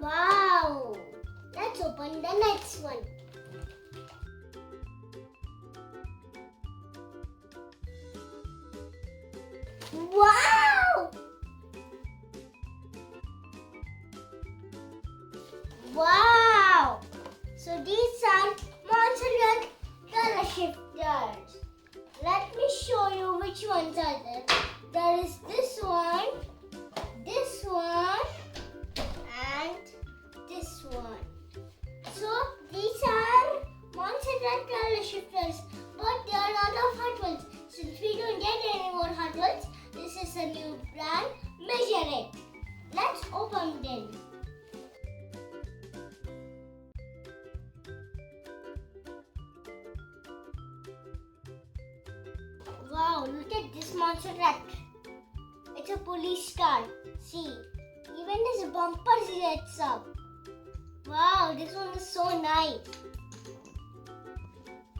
Wow! Let's open the next one. Wow! Wow! So these are Majorette color shifters. Let me show you which ones are there. There is this one, and this one. So these are Majorette color shifters, but they are not of Hot Wheels. Since we don't get any more Hot Wheels, this is a new brand, Majorette. Let's open them. Wow, look at this Majorette. It's a police car. See, even this bumper gets up. Wow, this one is so nice.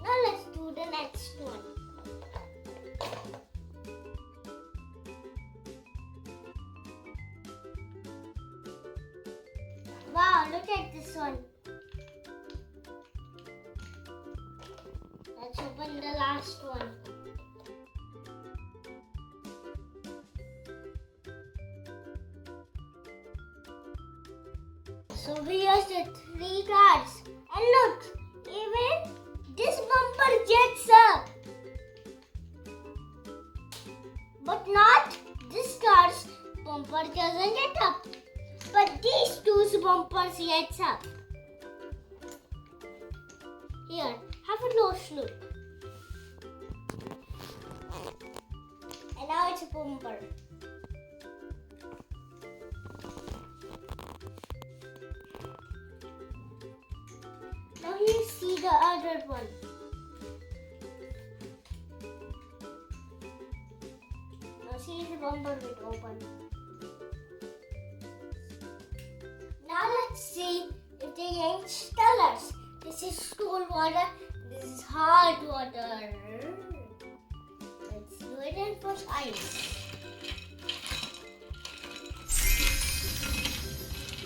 Now let's do the next one. Wow, look at this one. Let's open the last one. So we used the 3 cars. And look, even this bumper jets up. But not this car's bumper doesn't get up. But these two bumpers gets up. Here, have a close look. And now it's a bumper. Now you see the other one. Now see the bumper will open. Now let's see if they change colors. This is cold water. This is hot water. Let's do it and put ice.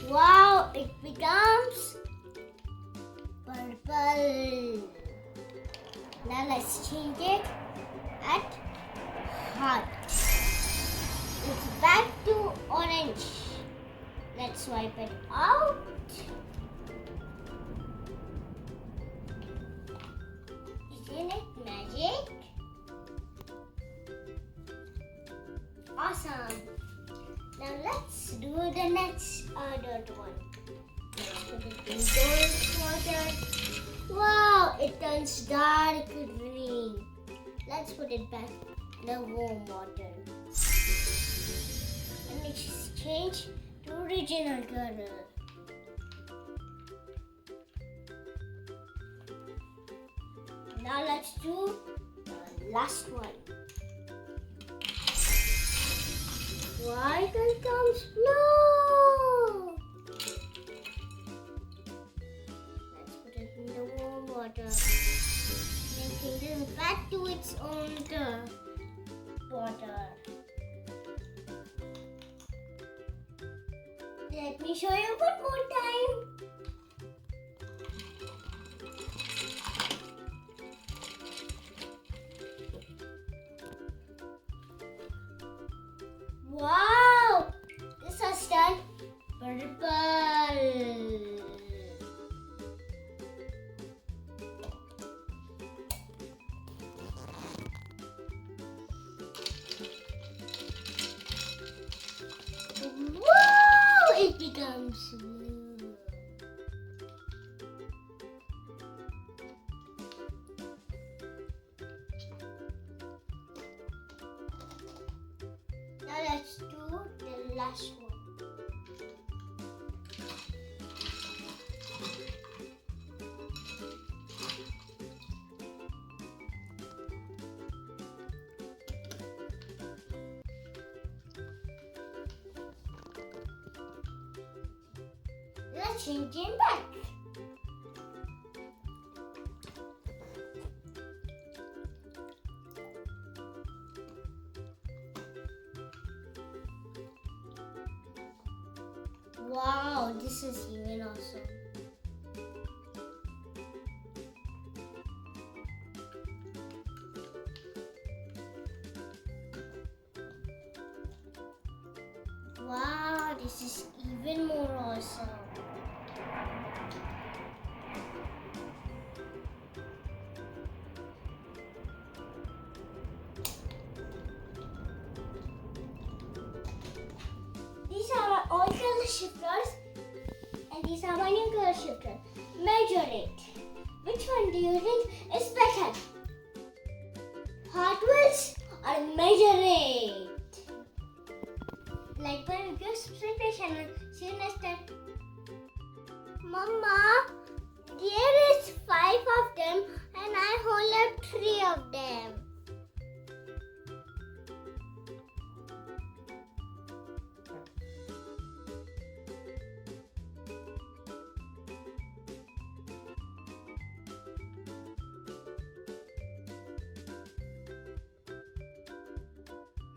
Wow, it becomes purple. Now let's change it at hot. It's back to orange. Let's swipe it out. Isn't it magic? Awesome. Now let's do the next other one. Let's put it in cold water. Wow, it turns dark green. Let's put it back in the warm water. And let's change to original color. Now let's do the last one. White becomes blue. Let's put it in the warm water. Then change it back to its own water. Let me show you one more time. Wow! This has done purple. Wow! It becomes blue. Now let's do the last one. Let's change it back. Wow, this is even awesome. Wow, this is even more awesome. These are my old color shifters and these are my new color shifters. Majorette. Which one do you think is better? Hot Wheels or Majorette? Like my video, subscribe to my channel. See you next time.